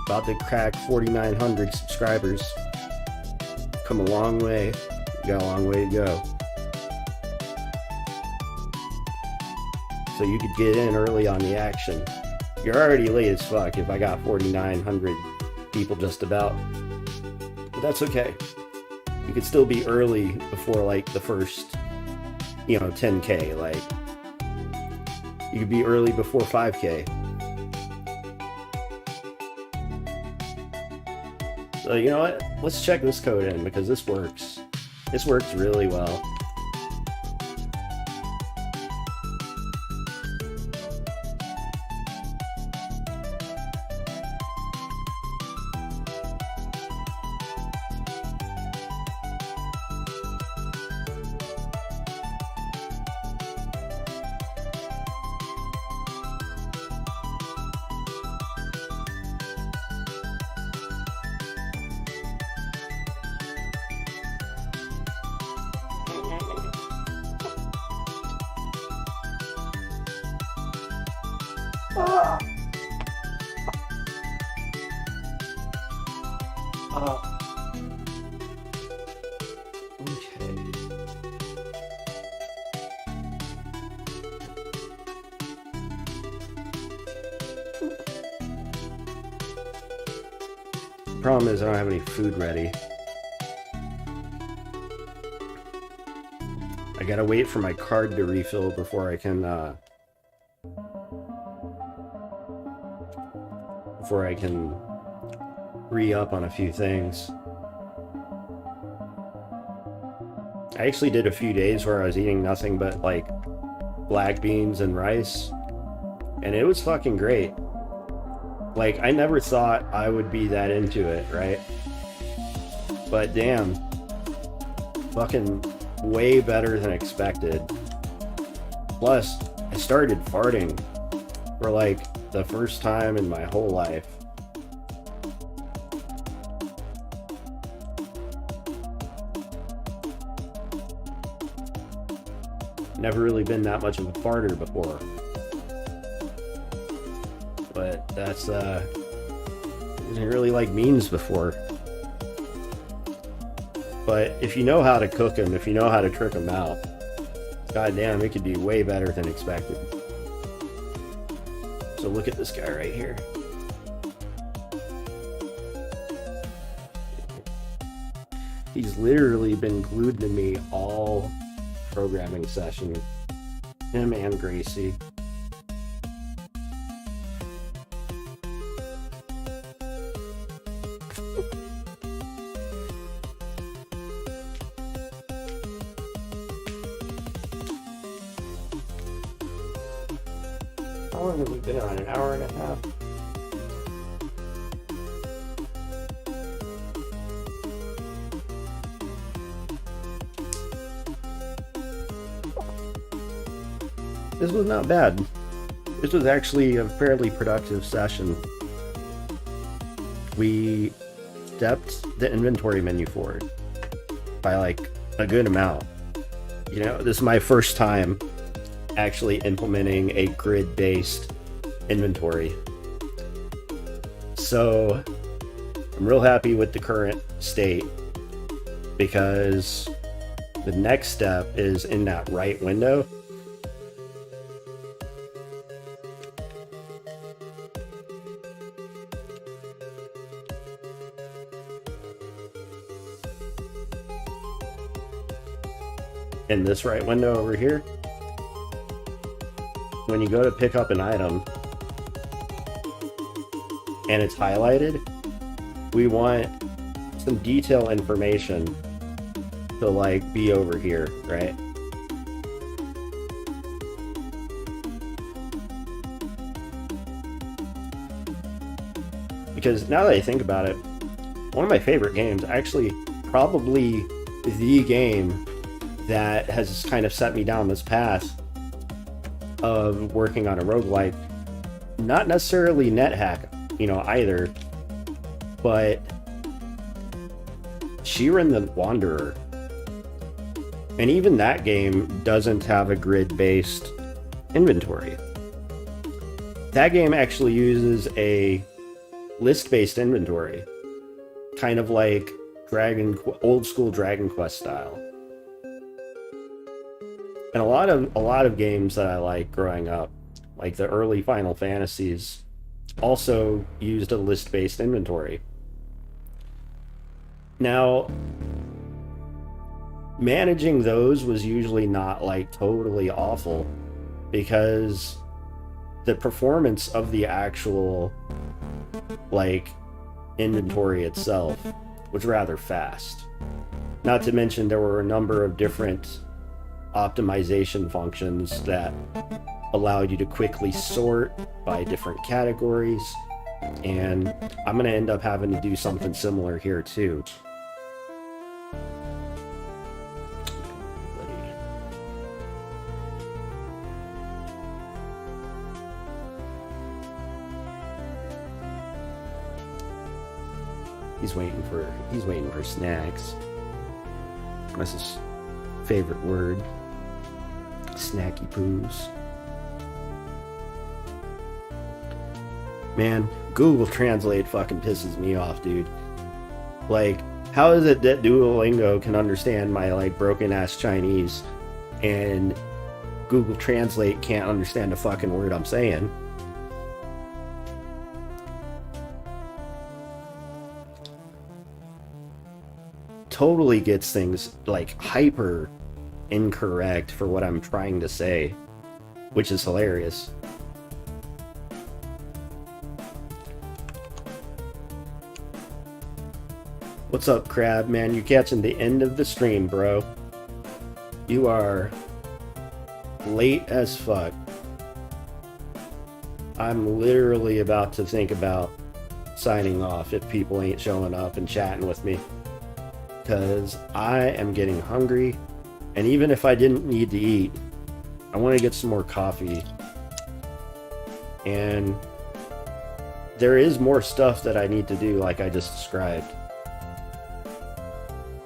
About to crack 4,900 subscribers. Come a long way. We got a long way to go. So you could get in early on the action. You're already late as fuck if I got 4,900 people just about. But that's okay. You could still be early before like the first, 10K. Like, you could be early before 5K. So you know what? Let's check this code in because this works. This works really well. Okay. The problem is I don't have any food ready. I gotta wait for my card to refill before I can re-up on a few things. I actually did a few days where I was eating nothing but like black beans and rice, and it was fucking great. Like, I never thought I would be that into it, right? But damn, fucking way better than expected. Plus, I started farting for like the first time in my whole life. Never really been that much of a farter before. But that's, didn't really like beans before. But if you know how to cook them, if you know how to trick them out, goddamn, it could be way better than expected. So look at this guy right here. He's literally been glued to me all programming session. Him and Gracie. How long have we been on? An hour and a half? This was not bad. This was actually a fairly productive session. We stepped the inventory menu forward by like a good amount. You know, this is my first time actually implementing a grid-based inventory. So I'm real happy with the current state, because the next step is in that right window. In this right window over here, when you go to pick up an item and it's highlighted, we want some detail information to like be over here, right? Because now that I think about it, one of my favorite games, actually probably the game that has kind of set me down this path of working on a roguelike, not necessarily NetHack, you know, either, but Shiren the Wanderer. And even that game doesn't have a grid-based inventory. That game actually uses a list-based inventory, kind of like old school Dragon Quest style. And a lot of games that I like growing up, like the early Final Fantasies, also used a list-based inventory. Now, managing those was usually not like totally awful, because the performance of the actual like inventory itself was rather fast. Not to mention there were a number of different optimization functions that allowed you to quickly sort by different categories, and I'm going to end up having to do something similar here too. He's waiting for snacks. That's his favorite word. Snacky poos. Man, Google Translate fucking pisses me off, dude. Like, how is it that Duolingo can understand my like broken ass Chinese and Google Translate can't understand a fucking word I'm saying? Totally gets things like hyper incorrect for what I'm trying to say, which is hilarious. What's up, Crab? Man, you're catching the end of the stream, bro. You are late as fuck. I'm literally about to think about signing off if people ain't showing up and chatting with me. Because I am getting hungry. And even if I didn't need to eat, I want to get some more coffee. And there is more stuff that I need to do, like I just described.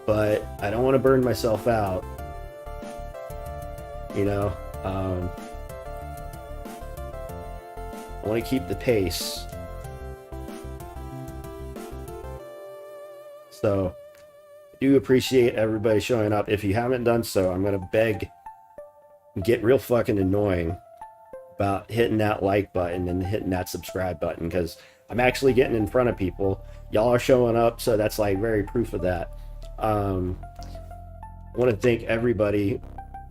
But I don't want to burn myself out. You know? I want to keep the pace. So, I do appreciate everybody showing up. If you haven't done so, I'm going to beg and get real fucking annoying about hitting that like button and hitting that subscribe button, because I'm actually getting in front of people. Y'all are showing up, so that's like very proof of that. I want to thank everybody,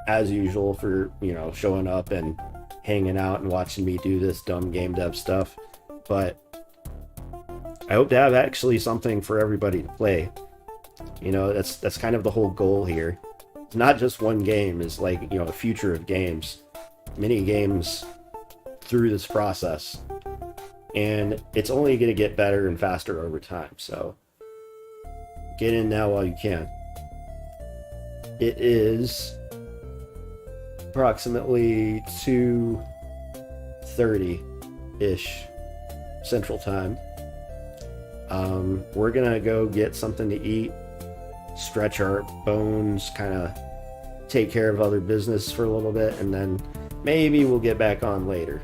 as usual, for, you know, showing up and hanging out and watching me do this dumb game dev stuff. But I hope to have actually something for everybody to play. You know, that's kind of the whole goal here. It's not just one game, it's like, you know, a future of games. Many games through this process. And it's only going to get better and faster over time. So get in now while you can. It is approximately 2:30-ish Central Time. We're gonna go get something to eat, stretch our bones, kind of take care of other business for a little bit, and then maybe we'll get back on later.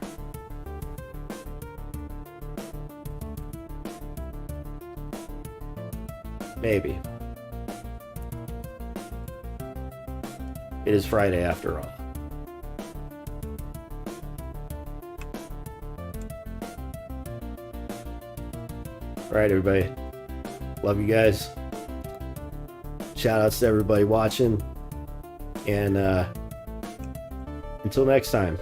Maybe. It is Friday after all. Alright, everybody. Love you guys. Shout outs to everybody watching. And until next time.